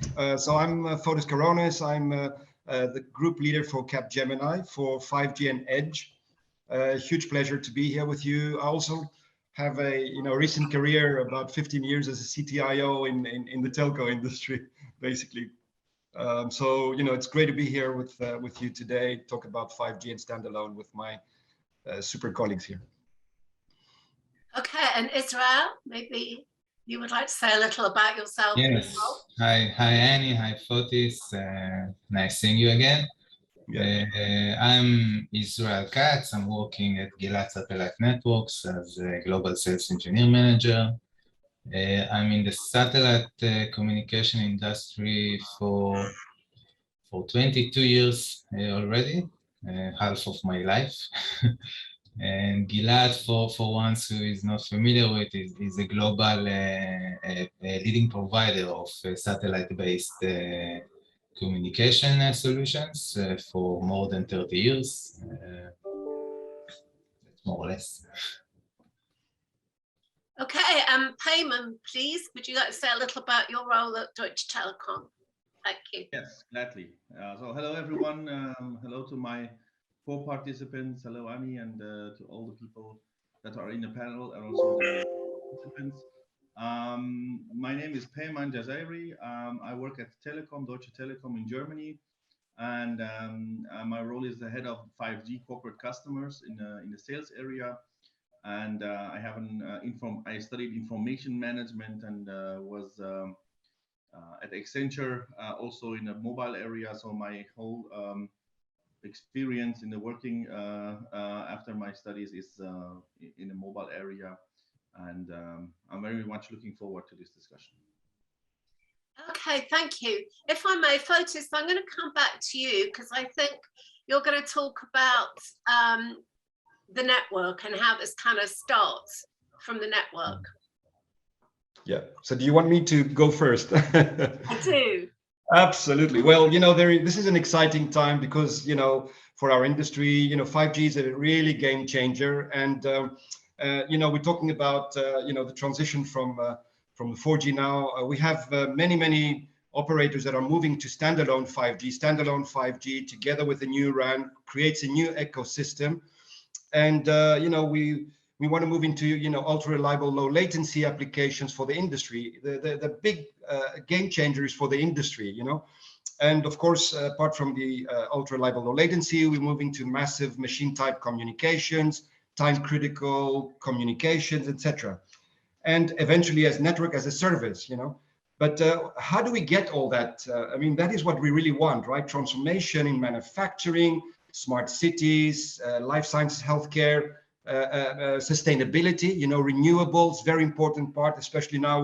So I'm Fotis Karonis. I'm the group leader for Capgemini for 5G and Edge. Huge pleasure to be here with you. I also have a recent career, about 15 years as a CTIO in the telco industry, basically. So it's great to be here with you today, talk about 5G and standalone with my super colleagues here. Okay, and Israel, maybe you would like to say a little about yourself. Yes. Hi, Annie. Hi, Fotis. Nice seeing you again. Yeah. I'm Israel Katz. I'm working at Gilat Satellite Networks as a global sales engineer manager. I'm in the satellite communication industry for 22 years already, half of my life. And Gilat, for ones who is not familiar with it, is a global leading provider of satellite-based communication solutions for more than 30 years, more or less. Okay, Payman, please, would you like to say a little about your role at Deutsche Telekom? Thank you. Yes, gladly. So hello, everyone. Hello to my co-participants. Hello, Annie, and to all the people that are in the panel and also the participants. My name is Peyman Jazayeri. I work at Telekom, Deutsche Telekom in Germany, and my role is the head of 5G corporate customers in the sales area. And I have I studied information management and was at Accenture, also in the mobile area. So my whole experience in the working after my studies is in the mobile area, and I'm very much looking forward to this discussion. Okay, thank you. If I may, Fotis, I'm going to come back to you because I think you're going to talk about the network and how this kind of starts from the network. Yeah. So do you want me to go first? I do. Absolutely. Well, this is an exciting time because, for our industry, 5G is a really game changer. And, we're talking about, the transition from the 4G now. We have many operators that are moving to standalone 5G. Standalone 5G together with the new RAN creates a new ecosystem. And, we want to move into, ultra reliable, low latency applications for the industry. The big game changer is for the industry, And of course, apart from the ultra reliable, low latency, we're moving to massive machine type communications, time critical communications, etc. And eventually as network as a service, But how do we get all that? That is what we really want, right? Transformation in manufacturing, smart cities, life sciences, healthcare, sustainability, renewables, very important part, especially now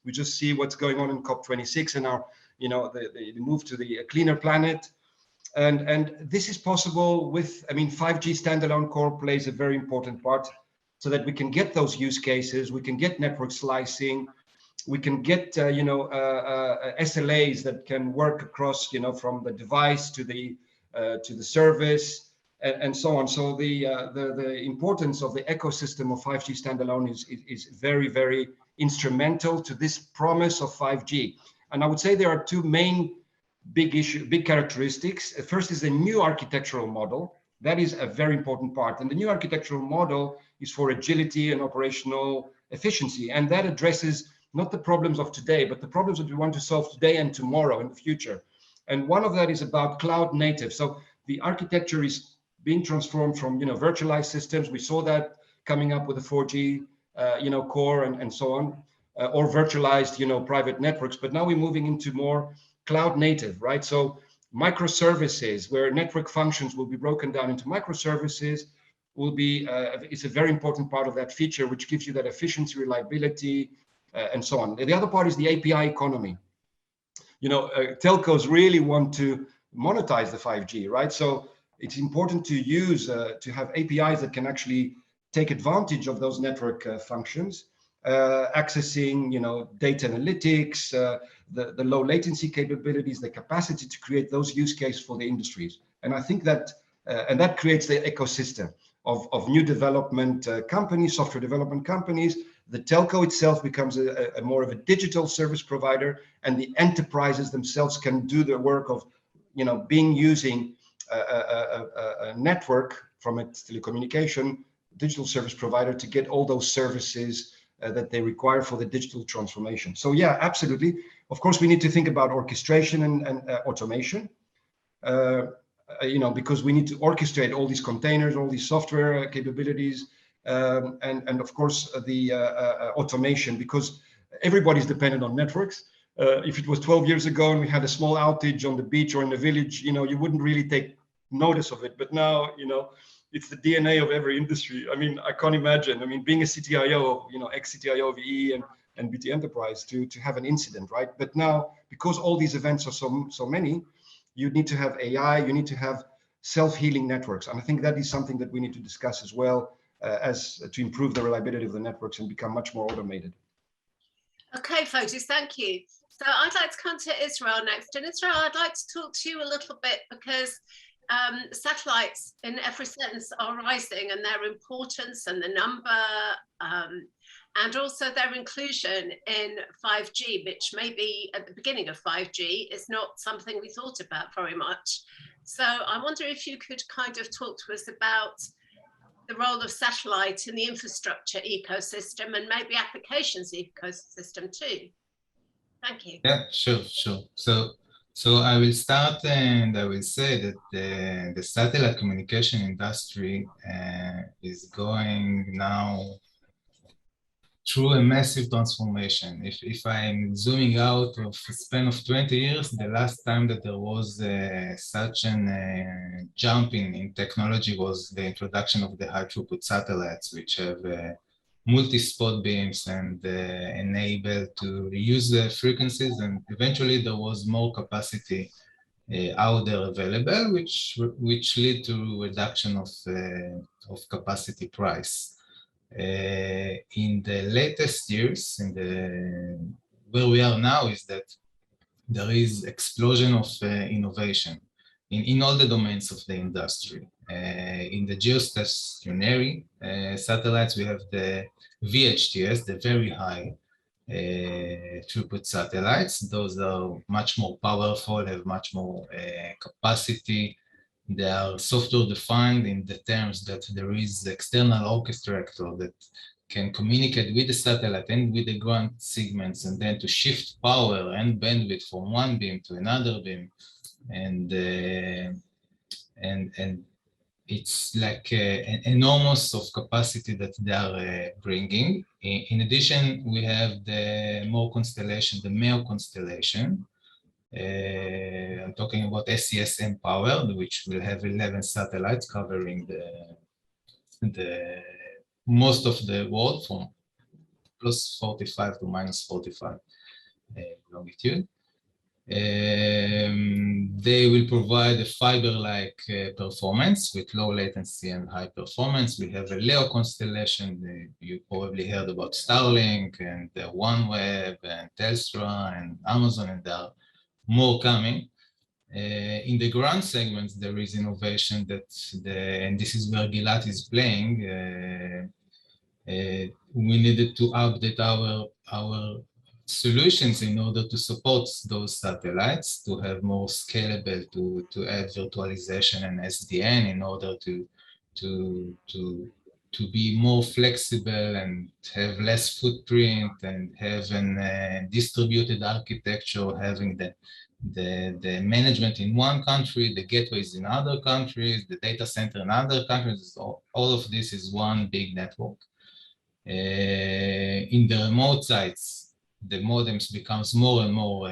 we just see what's going on in COP26 and our, the move to the cleaner planet. And this is possible with, 5G standalone core plays a very important part so that we can get those use cases, we can get network slicing, we can get, SLAs that can work across, from the device to the service, and so on. So the importance of the ecosystem of 5G standalone is very, very instrumental to this promise of 5G. And I would say there are two main big characteristics. First is the new architectural model. That is a very important part. And the new architectural model is for agility and operational efficiency. And that addresses not the problems of today, but the problems that we want to solve today and tomorrow in the future. And one of that is about cloud native. So the architecture is being transformed from virtualized systems. We saw that coming up with the 4G core and so on, or virtualized private networks. But now we're moving into more cloud native, right? So microservices, where network functions will be broken down into microservices, will be is a very important part of that feature, which gives you that efficiency, reliability, and so on. The other part is the API economy. Telcos really want to monetize the 5G, right? So it's important to use to have APIs that can actually take advantage of those network functions, accessing data analytics, the low latency capabilities, the capacity to create those use cases for the industries. And I think that and that creates the ecosystem of new development companies, software development companies the telco itself becomes a more of a digital service provider, and the enterprises themselves can do the work of, using a network from a telecommunication digital service provider to get all those services that they require for the digital transformation. So yeah, absolutely. Of course, we need to think about orchestration and automation, because we need to orchestrate all these containers, all these software capabilities, and of course the automation, because everybody's dependent on networks. If it was 12 years ago and we had a small outage on the beach or in the village, you wouldn't really take notice of it. But now, it's the DNA of every industry. I mean, I can't imagine. I mean, being a CTIO, ex-CTIO of EE and BT Enterprise, to have an incident, right? But now, because all these events are so many, you need to have AI, you need to have self-healing networks. And I think that is something that we need to discuss as well, as to improve the reliability of the networks and become much more automated. Okay, Fotis, thank you. So I'd like to come to Israel next. And Israel, I'd like to talk to you a little bit, because satellites in every sense are rising, and their importance and the number, and also their inclusion in 5G, which maybe at the beginning of 5G is not something we thought about very much. So I wonder if you could kind of talk to us about the role of satellite in the infrastructure ecosystem and maybe applications ecosystem too. Thank you. Yeah, sure. So I will start, and I will say that the satellite communication industry is going now through a massive transformation. If I'm zooming out of a span of 20 years, the last time that there was such an jump in technology was the introduction of the high throughput satellites, which have multi-spot beams and enable to use the frequencies, and eventually there was more capacity out there available, which lead to reduction of capacity price. In the latest years, where we are now, is that there is explosion of innovation in all the domains of the industry. In the geostationary satellites, we have the VHTS, the very high throughput satellites. Those are much more powerful, have much more capacity. They are software defined in the terms that there is external orchestrator that can communicate with the satellite and with the ground segments, and then to shift power and bandwidth from one beam to another beam. And it's like an enormous of capacity that they are bringing. In addition, we have the MEO constellation. I'm talking about SES mPOWER, which will have 11 satellites covering the most of the world, from plus 45 to minus 45 longitude. They will provide a fiber-like performance with low latency and high performance. We have a LEO constellation. You probably heard about Starlink and OneWeb and Telstra and Amazon, and there are more coming. In the ground segments, there is innovation and this is where Gilat is playing. We needed to update our solutions in order to support those satellites, to have more scalable, to add virtualization and SDN in order to be more flexible and have less footprint and have a distributed architecture, having the management in one country, the gateways in other countries, the data center in other countries. All of this is one big network. In the remote sites, the modems becomes more and more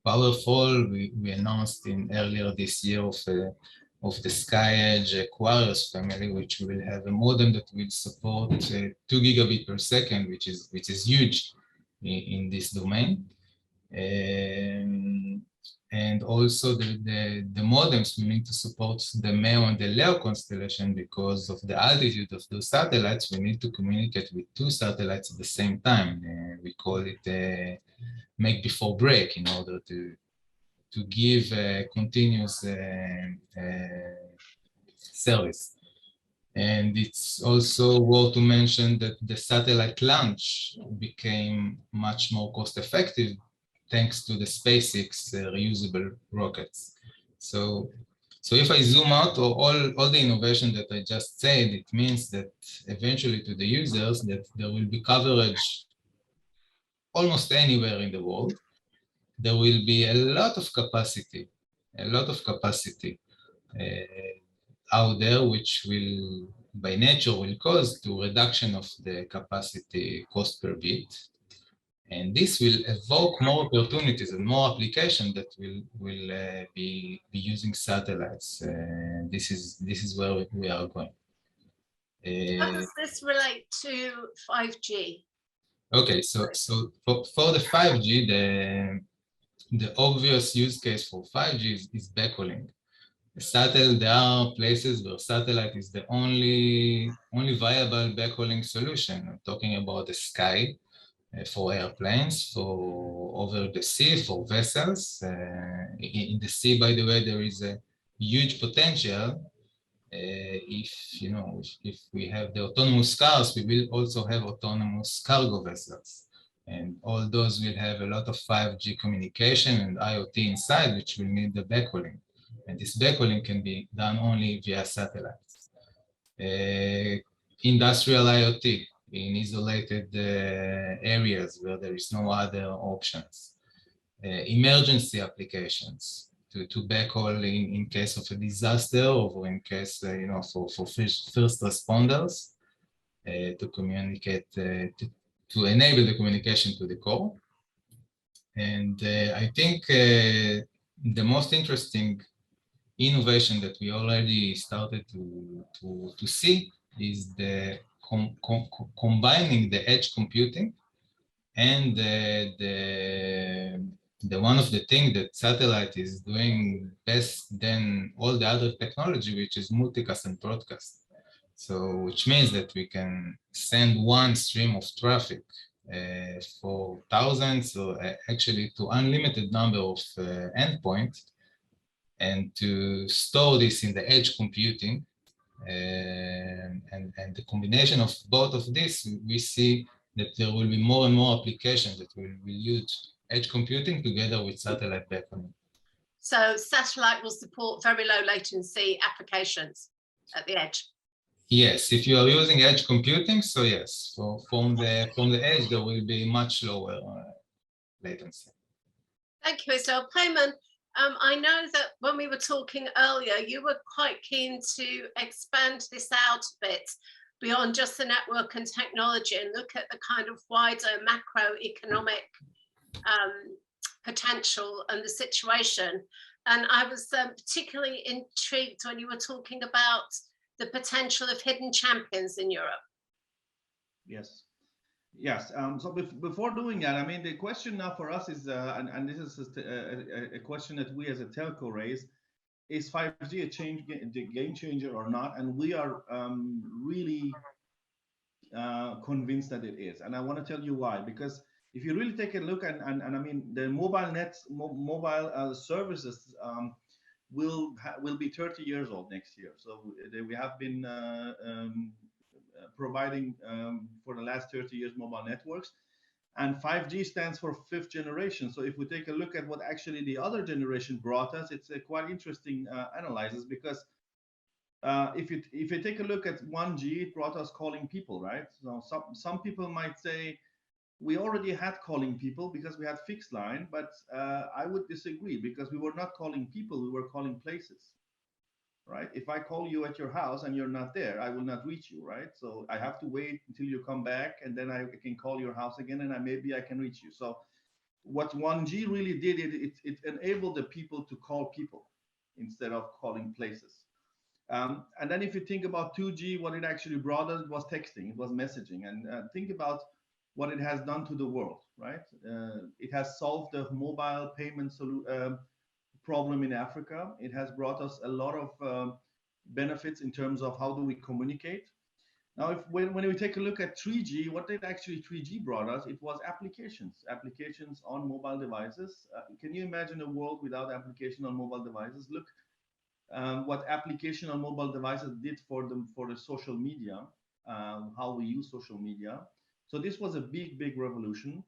powerful. We announced earlier this year of the SkyEdge Aquarius family, which will have a modem that will support 2 gigabit per second, which is huge in this domain. And also the modems will need to support the MEO and the LEO constellation. Because of the altitude of those satellites, we need to communicate with two satellites at the same time. We call it make before break, in order to give continuous service. And it's also worth to mention that the satellite launch became much more cost effective thanks to the SpaceX reusable rockets. So if I zoom out all the innovation that I just said, it means that eventually to the users that there will be coverage almost anywhere in the world. There will be a lot of capacity out there, which will, by nature, will cause to reduction of the capacity cost per bit. And this will evoke more opportunities and more applications that will be using satellites. This is where we are going. How does this relate to 5G? Okay, so for the 5G, the obvious use case for 5G is backhauling. There are places where satellite is the only viable backhauling solution. I'm talking about the sky for airplanes, for over the sea, for vessels. In the sea, by the way, there is a huge potential. If we have the autonomous cars, we will also have autonomous cargo vessels. And all those will have a lot of 5G communication and IoT inside, which will need the backhauling. And this backhauling can be done only via satellites. Industrial IoT in isolated areas where there is no other options. Emergency applications to backhaul in case of a disaster or in case, for first responders to communicate, to enable the communication to the core. And I think the most interesting innovation that we already started to see is the combining the edge computing and the one of the things that satellite is doing best than all the other technology, which is multicast and broadcast. So which means that we can send one stream of traffic for thousands or actually to unlimited number of endpoints, and to store this in the edge computing. And the combination of both of this, we see that there will be more and more applications that will use edge computing together with satellite backhauling. So satellite will support very low latency applications at the edge. Yes, if you are using edge computing, so yes, so from the edge there will be much lower latency. Thank you, Israel. Payman, I know that when we were talking earlier, you were quite keen to expand this out a bit beyond just the network and technology and look at the kind of wider macroeconomic potential and the situation. And I was particularly intrigued when you were talking about the potential of hidden champions in Europe. Yes. Yes. So before doing that, I mean, the question now for us is, and this is a question that we as a telco raise, is 5G a game changer or not? And we are really convinced that it is. And I want to tell you why. Because if you really take a look, and I mean, the mobile services will be 30 years old next year. So we have been providing for the last 30 years mobile networks, and 5G stands for fifth generation. So if we take a look at what actually the other generation brought us, it's a quite interesting analysis, because if you take a look at 1G, it brought us calling people, right? So some people might say we already had calling people because we had fixed line, but I would disagree, because we were not calling people, we were calling places. Right? If I call you at your house and you're not there, I will not reach you, right? So I have to wait until you come back, and then I can call your house again, and maybe I can reach you. So what 1G really did, it enabled the people to call people instead of calling places. And then if you think about 2G, what it actually brought us was texting, it was messaging. And think about what it has done to the world, right? It has solved the mobile payment problem in Africa. It has brought us a lot of benefits in terms of how do we communicate. Now, when we take a look at 3G, what did actually 3G brought us? It was applications on mobile devices. Can you imagine a world without application on mobile devices? Look, what application on mobile devices did for the social media, how we use social media. So this was a big revolution.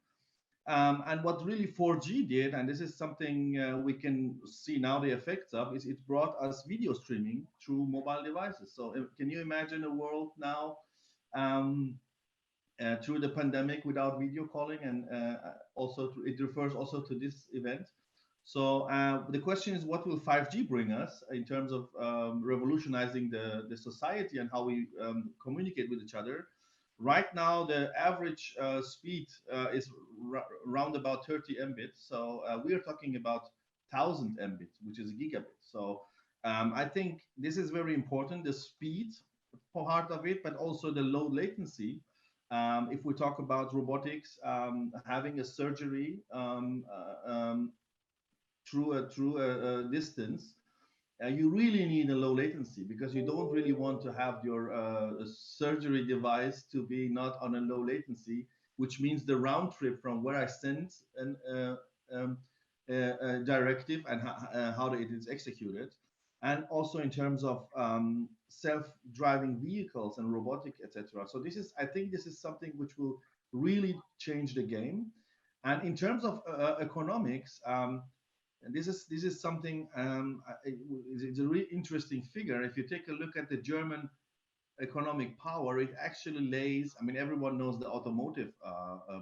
And what really 4G did, and this is something we can see now the effects of, is it brought us video streaming through mobile devices. So can you imagine a world now through the pandemic without video calling? And it refers also to this event. So the question is, what will 5G bring us in terms of revolutionizing the society and how we communicate with each other? Right now, the average speed is around about 30 Mbits. So we are talking about 1,000 Mbits, which is a gigabit. So I think this is very important, the speed part of it, but also the low latency. If we talk about robotics, having a surgery through a distance, you really need a low latency, because you don't really want to have your surgery device to be not on a low latency, which means the round trip from where I send a directive and how it is executed. And also in terms of self-driving vehicles and robotic, etc. So I think this is something which will really change the game. And in terms of economics, and this is something, it's a really interesting figure. If you take a look at the German economic power, it actually lays, I mean, everyone knows the automotive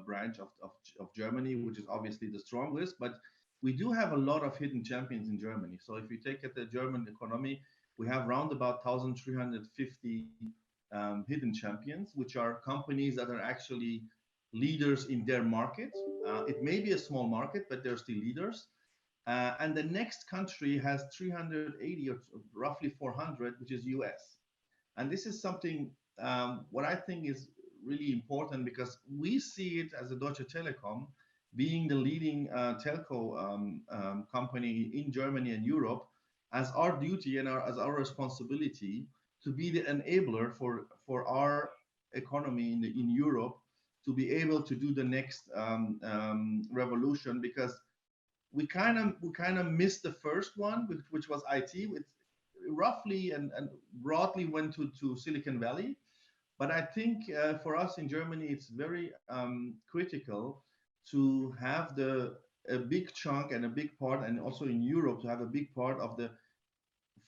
branch of Germany, which is obviously the strongest, but we do have a lot of hidden champions in Germany. So if you take at the German economy, we have around about 1,350 hidden champions, which are companies that are actually leaders in their market. It may be a small market, but they're still leaders. And the next country has 380 or roughly 400, which is US. And this is something what I think is really important, because we see it as a Deutsche Telekom being the leading telco company in Germany and Europe, as our duty and as our responsibility to be the enabler for our economy in Europe to be able to do the next revolution, because we kind of missed the first one, which was IT. It roughly and broadly went to Silicon Valley, but I think for us in Germany, it's very critical to have a big chunk and a big part, and also in Europe to have a big part of the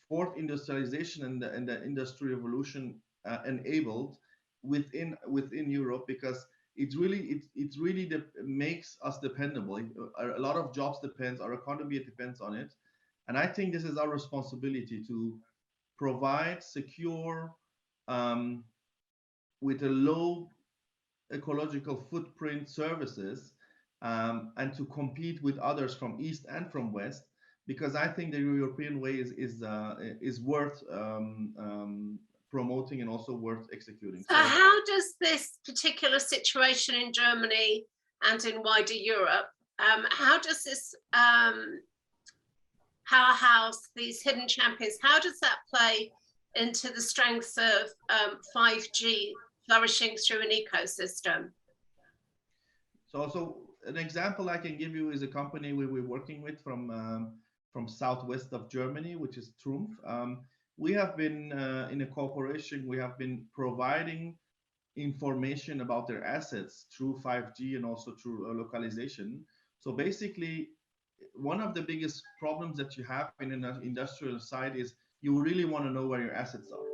fourth industrialization and the industry revolution enabled within Europe, because it really makes us dependable. A lot of jobs depends, our economy depends on it. And I think this is our responsibility to provide secure, with a low ecological footprint services, and to compete with others from East and from West, because I think the European way is worth promoting and also worth executing. So how does this particular situation in Germany and in wider Europe, how does this powerhouse, these hidden champions, how does that play into the strengths of 5G flourishing through an ecosystem? So an example I can give you is a company we're working with from southwest of Germany, which is Trumpf. We have been in a cooperation, we have been providing information about their assets through 5G and also through localization. So basically, one of the biggest problems that you have in an industrial site is you really want to know where your assets are.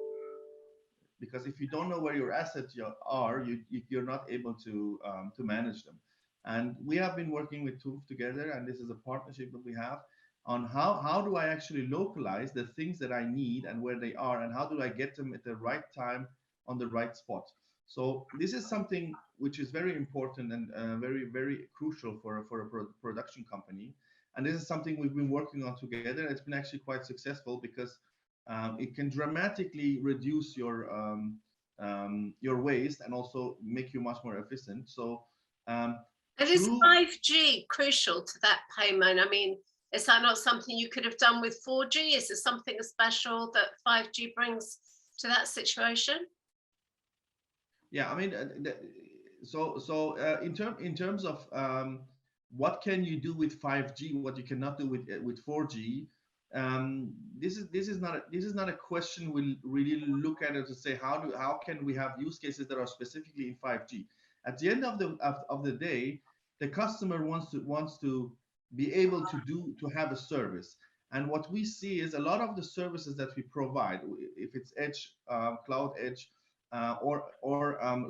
Because if you don't know where your assets are, you're not able to manage them. And we have been working with Trumpf together, and this is a partnership that we have on how do I actually localize the things that I need and where they are, and how do I get them at the right time on the right spot. So this is something which is very important and very, very crucial for a production company. And this is something we've been working on together. It's been actually quite successful, because it can dramatically reduce your waste and also make you much more efficient. So and is 5G crucial to that, Payman? I mean, is that not something you could have done with 4G? Is there something special that 5G brings to that situation? Yeah, I mean, in terms of what can you do with 5G, what you cannot do with 4G, this is not a question we'll really look at it to say how can we have use cases that are specifically in 5G. At the end of the day, the customer wants to be able to have a service. And what we see is a lot of the services that we provide, if it's edge, cloud edge, or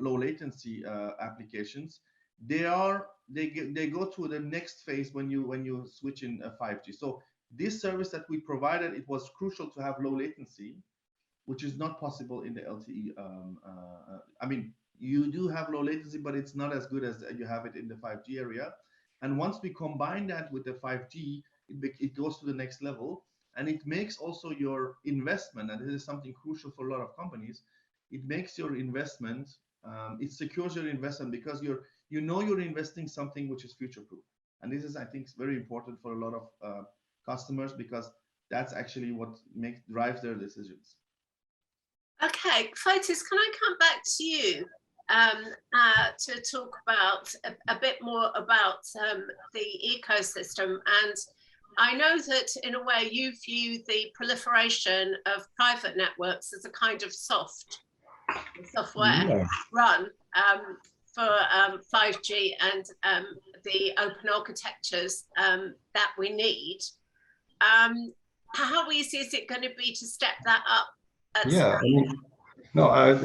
low latency applications, they go to the next phase when you switch in 5G. So this service that we provided, it was crucial to have low latency, which is not possible in the LTE. I mean, you do have low latency, but it's not as good as you have it in the 5G area. And once we combine that with the 5G, it goes to the next level, and it makes also your investment, and this is something crucial for a lot of companies, it makes your investment, it secures your investment, because you know you're investing something which is future-proof. And this is, I think, very important for a lot of customers, because that's actually what drives their decisions. Okay, Fotis, can I come back to you to talk about a bit more about the ecosystem? And I know that in a way you view the proliferation of private networks as a kind of software run for 5G and the open architectures that we need. How easy is it going to be to step that up? Yeah, I mean, no,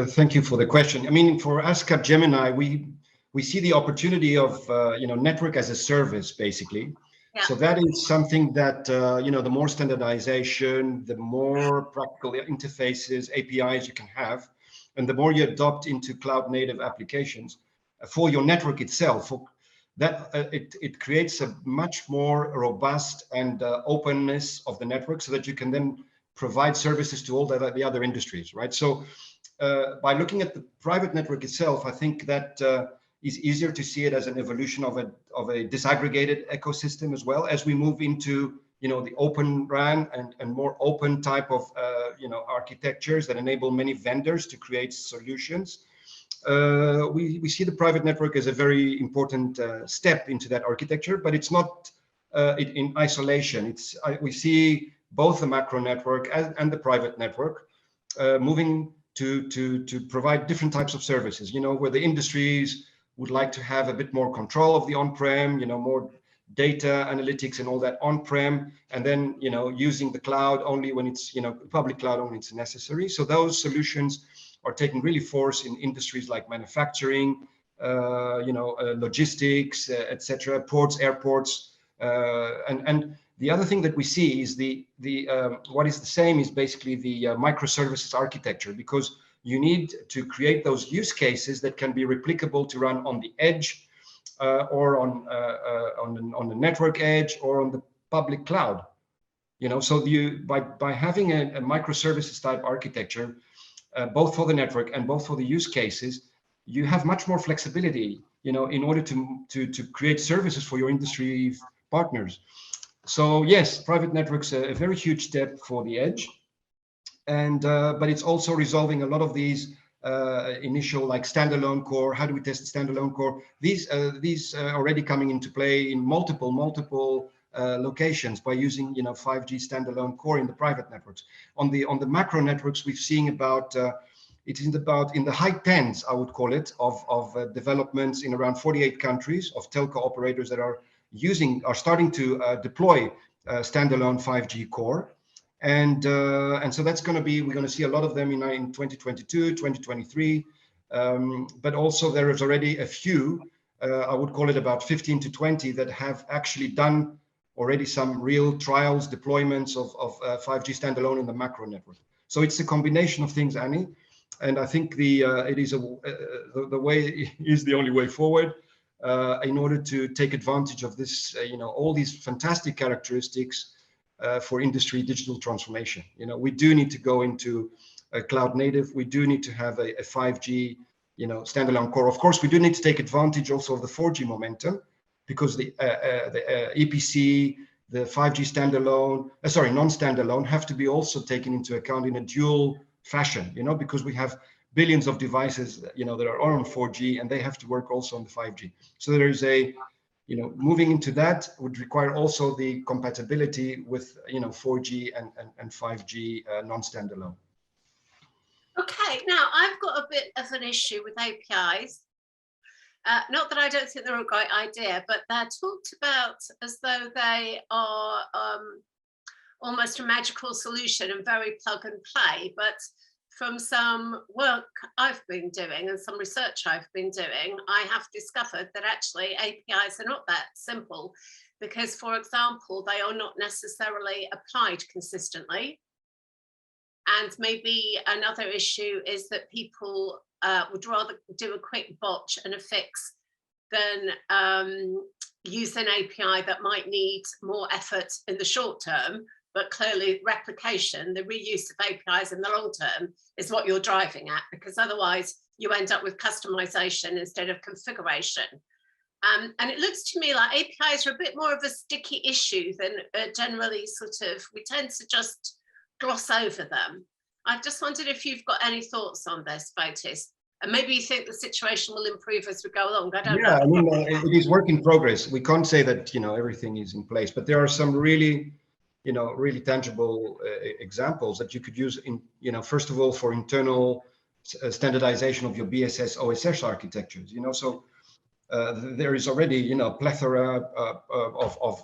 thank you for the question. I mean, for us, Capgemini, we see the opportunity of network as a service, basically. Yeah. So that is something that the more standardization, the more practical interfaces, APIs you can have, and the more you adopt into cloud native applications for your network itself, it creates a much more robust and openness of the network, so that you can then provide services to all the other industries, right? So by looking at the private network itself, I think that is easier to see it as an evolution of a disaggregated ecosystem, as well as we move into the open RAN and more open type of architectures that enable many vendors to create solutions. We see the private network as a very important step into that architecture, but it's not in isolation. We see both the macro network and the private network moving to provide different types of services, where the industries would like to have a bit more control of the on-prem, more data analytics and all that on-prem, and then, using the cloud only when it's, public cloud only when it's necessary. So those solutions are taking really force in industries like manufacturing, logistics, etc., ports, airports, and the other thing that we see is what is the same is basically the microservices architecture, because you need to create those use cases that can be replicable to run on the edge, or on the network edge, or on the public cloud. So by having a microservices type architecture, both for the network and both for the use cases, you have much more flexibility, in order to create services for your industry partners. So yes, private networks are a very huge step for the edge, and but it's also resolving a lot of these initial, like standalone core. How do we test the standalone core? These are already coming into play in multiple locations by using 5G standalone core in the private networks. On the macro networks, we've seen about in the high tens, I would call it, of developments in around 48 countries of telco operators that are starting to deploy standalone 5G core, and so that's going to be, we're going to see a lot of them in 2022, 2023, but also there is already a few, I would call it about 15 to 20, that have actually done already some real trials, deployments of 5G standalone in the macro network. So it's a combination of things, Annie, and I think the way is the only way forward. In order to take advantage of this, all these fantastic characteristics for industry digital transformation. We do need to go into a cloud native. We do need to have a 5G, standalone core. Of course, we do need to take advantage also of the 4G momentum, because the EPC, the 5G standalone, non-standalone, have to be also taken into account in a dual fashion, because we have billions of devices, that are on 4G, and they have to work also on the 5G. So there is a moving into that would require also the compatibility with 4G and 5G non-standalone. Okay, now I've got a bit of an issue with APIs. Not that I don't think they're a great idea, but they're talked about as though they are almost a magical solution and very plug and play. But from some work I've been doing and some research I've been doing, I have discovered that actually APIs are not that simple because, for example, they are not necessarily applied consistently. And maybe another issue is that people would rather do a quick botch and a fix than use an API that might need more effort in the short term, but clearly replication, the reuse of APIs in the long term is what you're driving at, because otherwise you end up with customization instead of configuration. And it looks to me like APIs are a bit more of a sticky issue than generally we tend to just gloss over them. I just wondered if you've got any thoughts on this, Fotis. And maybe you think the situation will improve as we go along. I don't know. I mean, it is work in progress. We can't say that, everything is in place, but there are some really, really tangible examples that you could use in, first of all, for internal standardization of your BSS OSS architectures, so there is already, plethora of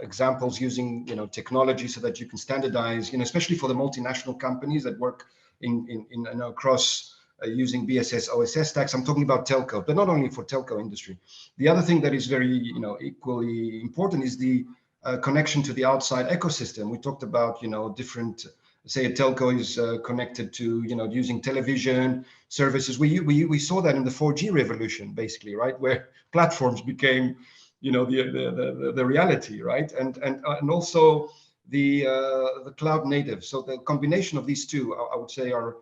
examples using, technology so that you can standardize, especially for the multinational companies that work in across using BSS OSS stacks. I'm talking about telco, but not only for telco industry. The other thing that is very, equally important is the connection to the outside ecosystem. We talked about, different, say a telco is connected to, using television services. We saw that in the 4G revolution, basically, right? Where platforms became, the reality, right? And also the cloud native. So the combination of these two, I would say, are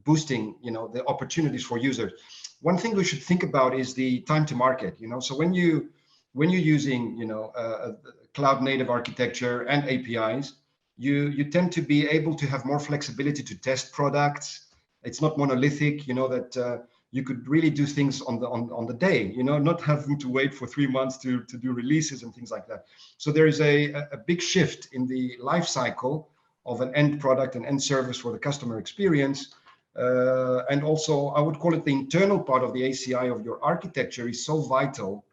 boosting, the opportunities for users. One thing we should think about is the time to market. So when you're using, a cloud native architecture and APIs, you tend to be able to have more flexibility to test products. It's not monolithic, that you could really do things on the day, not having to wait for 3 months to do releases and things like that. So there is a big shift in the life cycle of an end product and end service for the customer experience. And also, I would call it the internal part of the ACI of your architecture is so vital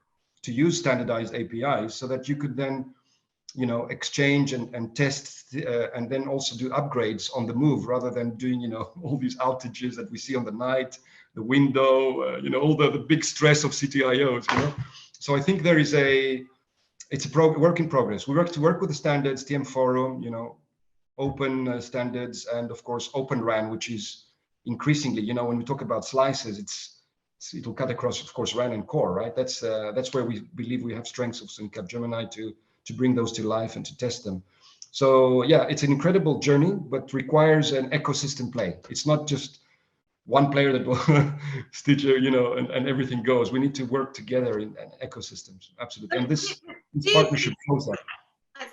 to use standardized APIs so that you could then exchange and test and then also do upgrades on the move rather than doing, all these outages that we see on the night, the window, all the big stress of CTIOs, So I think there is it's a work in progress. We work with the standards, TM Forum, open standards, and of course, Open RAN, which is increasingly, when we talk about slices, it'll cut across, of course, RAN and core, right? That's where we believe we have strengths in Capgemini to bring those to life and to test them. So yeah, it's an incredible journey, but requires an ecosystem play. It's not just one player that will stitch, and everything goes. We need to work together in ecosystems, absolutely. And this partnership shows that.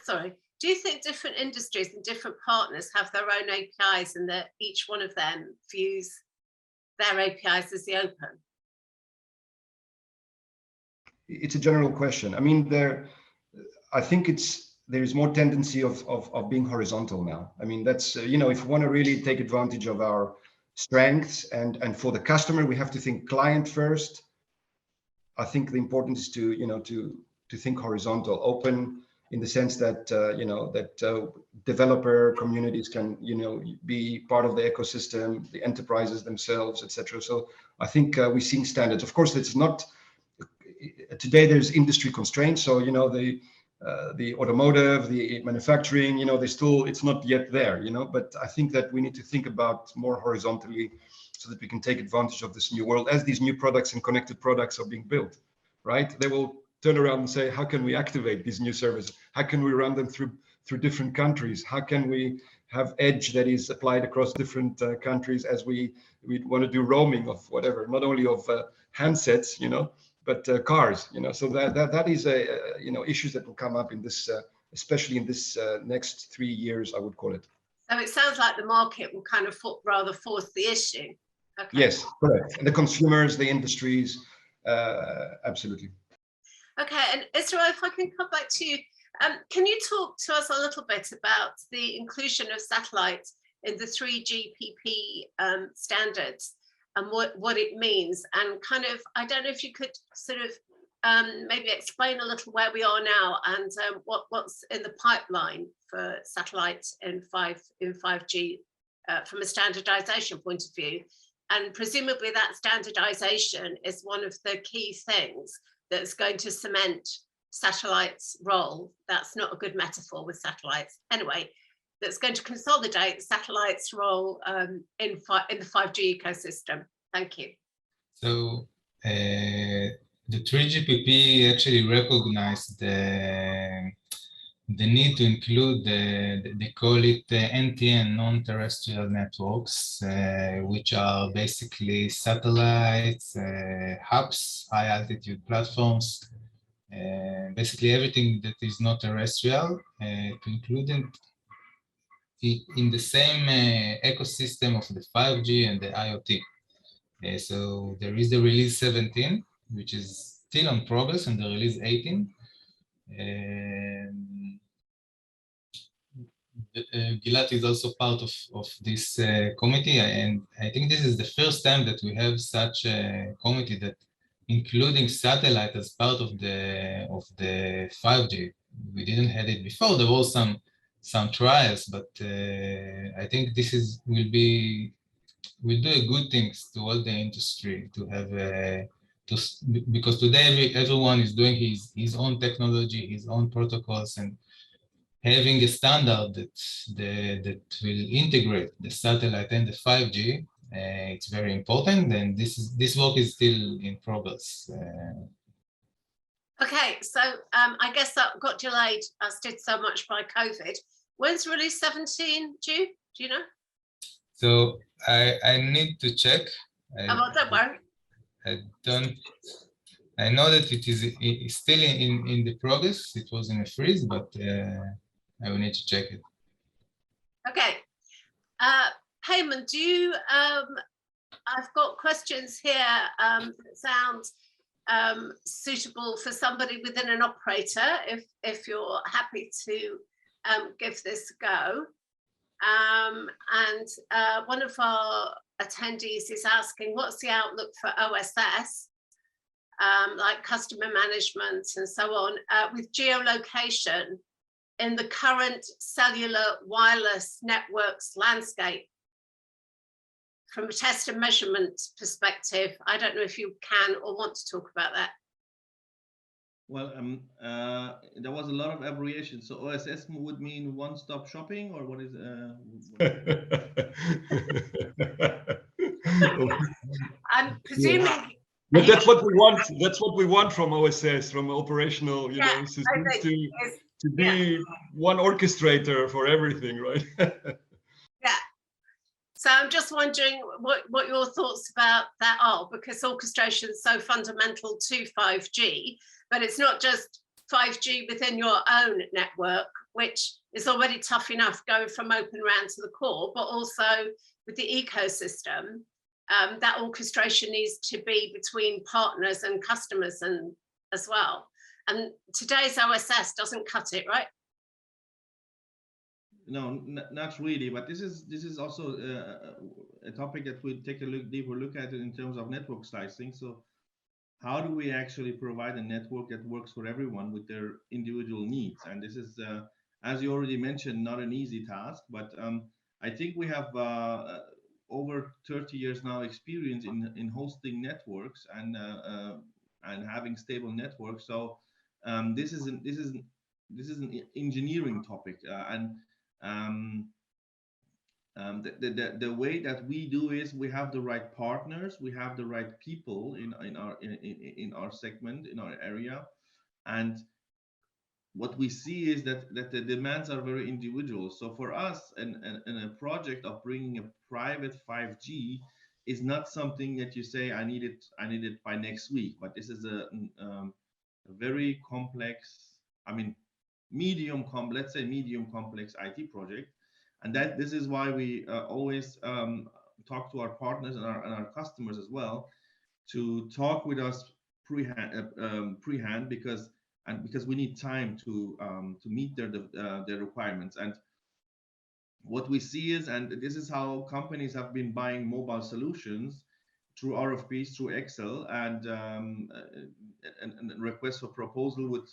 Sorry, do you think different industries and different partners have their own APIs and that each one of them views their APIs as the open? It's a general question. I mean, I think there is more tendency of being horizontal now. I mean, that's, if we want to really take advantage of our strengths and for the customer, we have to think client first. I think the importance is to think horizontal, open in the sense that, developer communities can, be part of the ecosystem, the enterprises themselves, etc. So I think we're seeing standards. Of course, it's not, today there's industry constraints. So, the automotive, the manufacturing, it's not yet there, but I think that we need to think about more horizontally so that we can take advantage of this new world as these new products and connected products are being built, right? They will turn around and say, how can we activate these new services? How can we run them through different countries? How can we have edge that is applied across different countries as we want to do roaming of whatever, not only of handsets, but cars, so that is issues that will come up in this, especially in this next 3 years, I would call it. So it sounds like the market will kind of rather force the issue. Okay. Yes, correct. And the consumers, the industries, absolutely. Okay, and Israel, if I can come back to you, can you talk to us a little bit about the inclusion of satellite in the 3GPP standards and what it means? And kind of, I don't know if you could sort of maybe explain a little where we are now and what's in the pipeline for satellite in 5G from a standardization point of view. And presumably that standardization is one of the key things that's going to cement satellites' role. That's not a good metaphor with satellites. Anyway, that's going to consolidate satellites' role in the 5G ecosystem. Thank you. So the 3GPP actually recognized the need to include they call it NTN, non-terrestrial networks, which are basically satellites, hubs, high altitude platforms, basically everything that is not terrestrial, to include in the same ecosystem of the 5G and the IoT. So there is the release 17, which is still on progress, and the release 18. Gilat is also part of this committee, and I think this is the first time that we have such a committee that including satellite as part of the 5G. We didn't have it before. There was some trials, but I think this will do a good things to all the industry to have because today everyone is doing his own technology, his own protocols, and having a standard that will integrate the satellite and the 5G, it's very important, and this work is still in progress. Okay, so I guess that got delayed as did so much by COVID. When's release 17 due? Do you know? So I need to check. Well, don't worry. I know that it is still in the progress. It was in a freeze, but I will need to check it. Okay. Payman, do you, I've got questions here that sound suitable for somebody within an operator, if you're happy to give this a go. And one of our attendees is asking, what's the outlook for OSS, like customer management and so on, with geolocation in the current cellular wireless networks landscape? From a test and measurement perspective, I don't know if you can or want to talk about that. Well, there was a lot of abbreviation. So OSS would mean one-stop shopping, or what is? I'm presuming. Yeah. But that's what we want. That's what we want from OSS, from operational, know, systems to be one orchestrator for everything, right? Yeah. So I'm just wondering what your thoughts about that are, because orchestration is so fundamental to 5G, but it's not just 5G within your own network, which is already tough enough going from Open RAN to the core, but also with the ecosystem, that orchestration needs to be between partners and customers and as well. And today's OSS doesn't cut it, right? No, not really. But this is also a topic that we'll take a deeper look at it in terms of network slicing. So how do we actually provide a network that works for everyone with their individual needs? And this is, as you already mentioned, not an easy task. But I think we have over 30 years now experience in hosting networks and having stable networks. So this is an engineering topic, the way that we do is we have the right partners, we have the right people in our segment, in our area, and what we see is that the demands are very individual. So for us, in a project of bringing a private 5G is not something that you say I need it by next week, but this is a very complex, I mean, let's say medium complex IT project, and that this is why we always talk to our partners and our customers as well to talk with us pre-hand because we need time to meet their requirements. And what we see is, and this is how companies have been buying mobile solutions through RFPs, through Excel, and request for proposal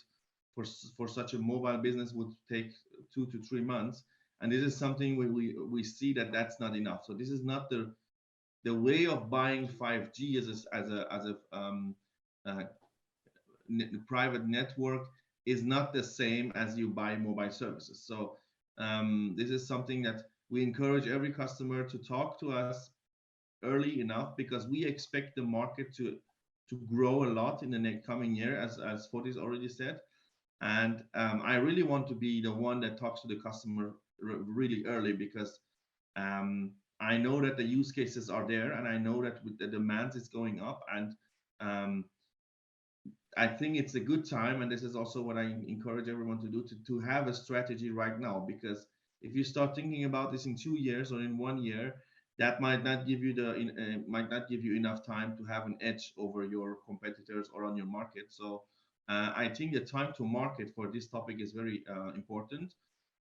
for such a mobile business would take 2 to 3 months. And this is something we see that's not enough. So this is not the way of buying 5G as a private network is not the same as you buy mobile services. So this is something that we encourage every customer to talk to us early enough, because we expect the market to grow a lot in the next coming year, as Fotis already said. And I really want to be the one that talks to the customer really early, because I know that the use cases are there, and I know that with the demand is going up, and I think it's a good time, and this is also what I encourage everyone to do, to have a strategy right now, because if you start thinking about this in 2 years or in 1 year, that might not give you enough time to have an edge over your competitors or on your market. So I think the time to market for this topic is very important,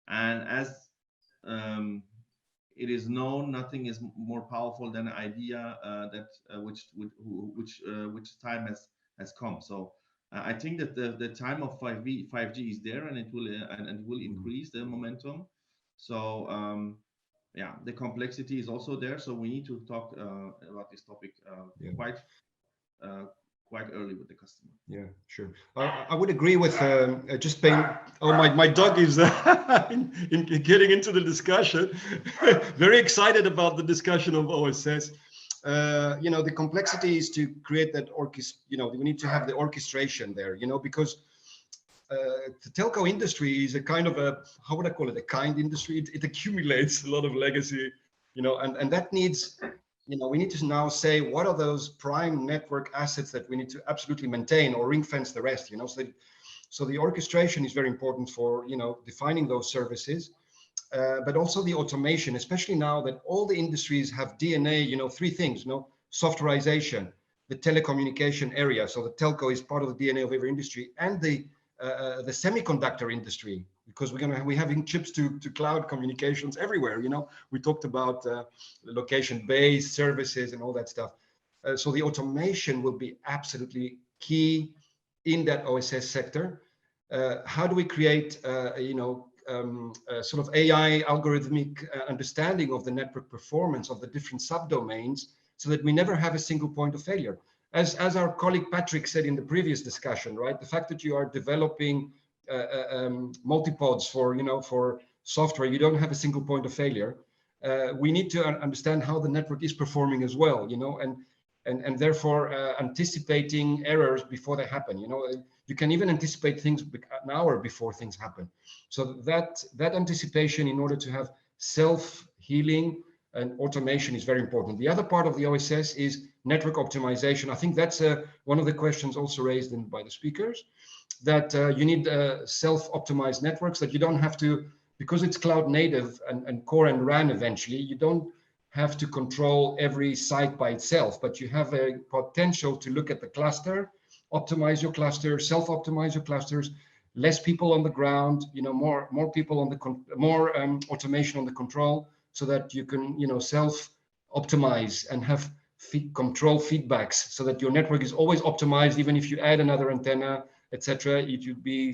and as it is known, nothing is more powerful than an idea which time has come. So I think that the time of 5G is there, and it will increase the momentum. So yeah, the complexity is also there. So we need to talk about this topic quite early with the customer. Yeah, sure. I would agree with just paying. Oh, my dog is getting into the discussion. Very excited about the discussion of OSS. The complexity is to create that we need to have the orchestration there, because the telco industry is a kind of how would I call it, a kind industry. It accumulates a lot of legacy, and that needs, we need to now say, what are those prime network assets that we need to absolutely maintain or ring fence the rest, so the orchestration is very important for, defining those services, but also the automation, especially now that all the industries have DNA, 3 things, softwareization, the telecommunication area. So the telco is part of the DNA of every industry, and the semiconductor industry, because we're having chips to cloud communications everywhere. We talked about location-based services and all that stuff. So the automation will be absolutely key in that OSS sector. How do we create, sort of AI algorithmic understanding of the network performance of the different subdomains, so that we never have a single point of failure? As our colleague Patrick said in the previous discussion, right? The fact that you are developing multipods for software, you don't have a single point of failure. We need to understand how the network is performing as well, and therefore anticipating errors before they happen. You can even anticipate things an hour before things happen. So that anticipation, in order to have self-healing and automation, is very important. The other part of the OSS is network optimization. I think that's one of the questions also raised by the speakers, that you need self-optimized networks, that you don't have to, because it's cloud native and core and RAN eventually, you don't have to control every site by itself, but you have a potential to look at the cluster, optimize your cluster, self-optimize your clusters, less people on the ground, more people on the more automation on the control, so that you can self-optimize and have control feedbacks, so that your network is always optimized. Even if you add another antenna, etc., it would be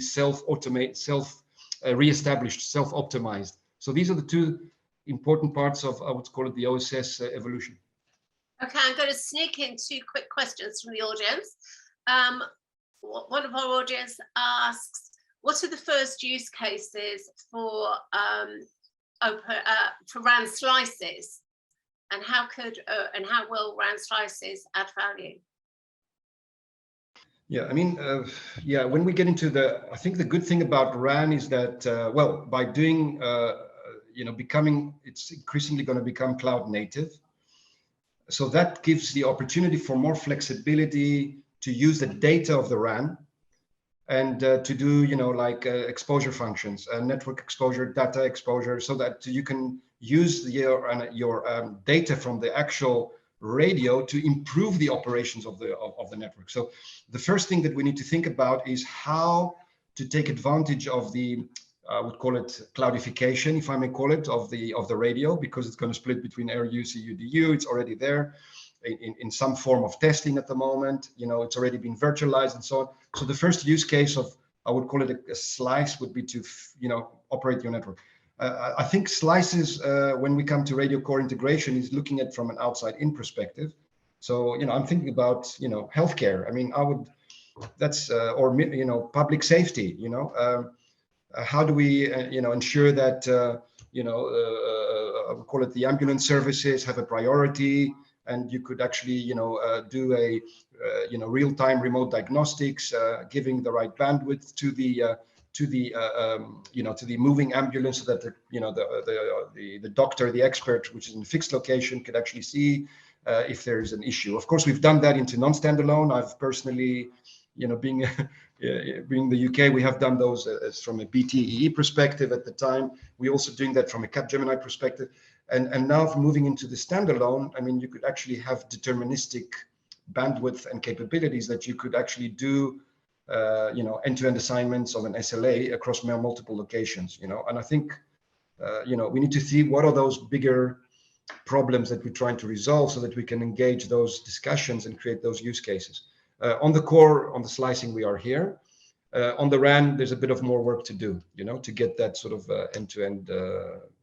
re-established, self-optimized. So these are the 2 important parts of, I would call it, the OSS evolution. Okay, I'm going to sneak in 2 quick questions from the audience. One of our audience asks, what are the first use cases for RAN slices, and how will RAN slices add value? Yeah, I mean, when we get into I think the good thing about RAN is that, by doing, it's increasingly going to become cloud native. So that gives the opportunity for more flexibility to use the data of the RAN, and to do, exposure functions, network exposure, data exposure, so that you can use your data from the actual radio to improve the operations of the network. So the first thing that we need to think about is how to take advantage of the I would call it cloudification, if I may call it, of the radio, because it's going to split between RU, CU, DU. It's already there in some form of testing at the moment. It's already been virtualized and so on. So the first use case of, I would call it a slice, would be to operate your network. I think slices, when we come to radio core integration, is looking at from an outside in perspective. So I'm thinking about healthcare. I mean, that's or public safety. How do we ensure that I would call it the ambulance services have a priority, and you could actually do a real-time remote diagnostics, giving the right bandwidth to the moving ambulance, so that the doctor, the expert, which is in a fixed location, could actually see if there is an issue. Of course, we've done that into non-standalone. I've personally, being the UK, we have done those as from a BTEE perspective at the time. We're also doing that from a Capgemini perspective. And now moving into the standalone, I mean, you could actually have deterministic bandwidth and capabilities that you could actually do, end-to-end assignments of an SLA across multiple locations, and I think, we need to see what are those bigger problems that we're trying to resolve, so that we can engage those discussions and create those use cases. On the core, on the slicing, we are here. On the RAN, there's a bit of more work to do, to get that sort of end-to-end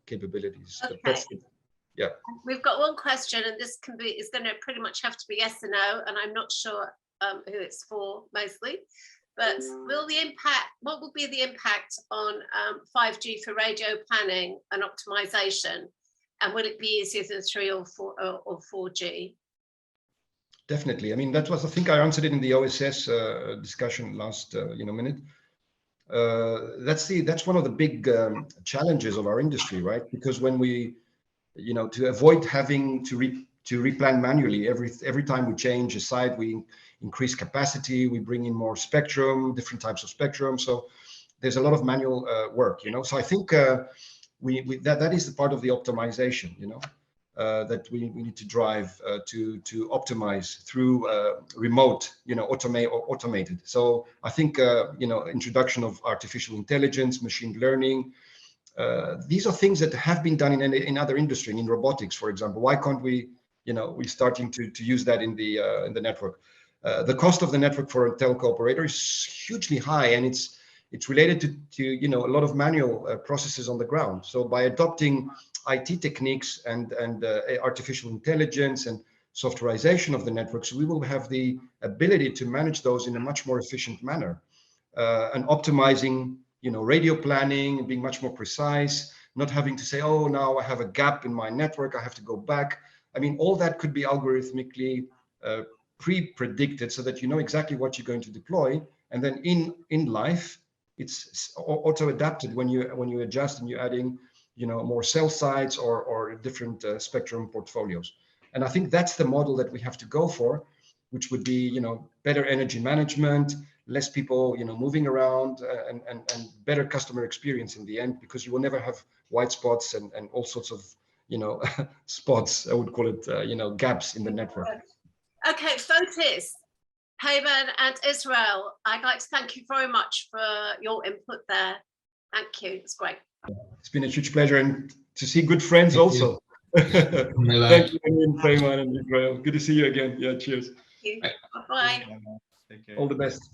capabilities. Okay. But that's, yeah. We've got one question, and this is going to pretty much have to be yes or no, and I'm not sure who it's for mostly. But what will be the impact on 5G for radio planning and optimization? And will it be easier than 3 or 4G? Definitely. I mean, I think I answered it in the OSS discussion last minute. That's one of the big challenges of our industry, right? Because when we, to avoid having to replan manually every time we change a site, we increase capacity, we bring in more spectrum, different types of spectrum. So there's a lot of manual work, So I think that is the part of the optimization, that we need to drive to optimize through remote, automated. So I think introduction of artificial intelligence, machine learning. These are things that have been done in other industry, in robotics, for example. Why can't we, we're starting to use that in the network? The cost of the network for a telco operator is hugely high, and it's related to a lot of manual processes on the ground. So by adopting IT techniques and artificial intelligence and softwarization of the networks, we will have the ability to manage those in a much more efficient manner, and optimizing radio planning, being much more precise, not having to say, oh, now I have a gap in my network, I have to go back. I mean, all that could be algorithmically pre-predicted, so that you know exactly what you're going to deploy, and then in life it's auto-adapted when you adjust and you're adding more cell sites or different spectrum portfolios. And I think that's the model that we have to go for, which would be better energy management, less people moving around, and better customer experience in the end, because you will never have white spots and all sorts of spots, I would call it, gaps in the network. Okay, Fotis, Payman and Israel, I'd like to thank you very much for your input there. Thank you, it's great. It's been a huge pleasure, and to see good friends also. Thank you, Payman and Israel. Good to see you again. Yeah, cheers. Thank you. Bye-bye. Take care. All the best.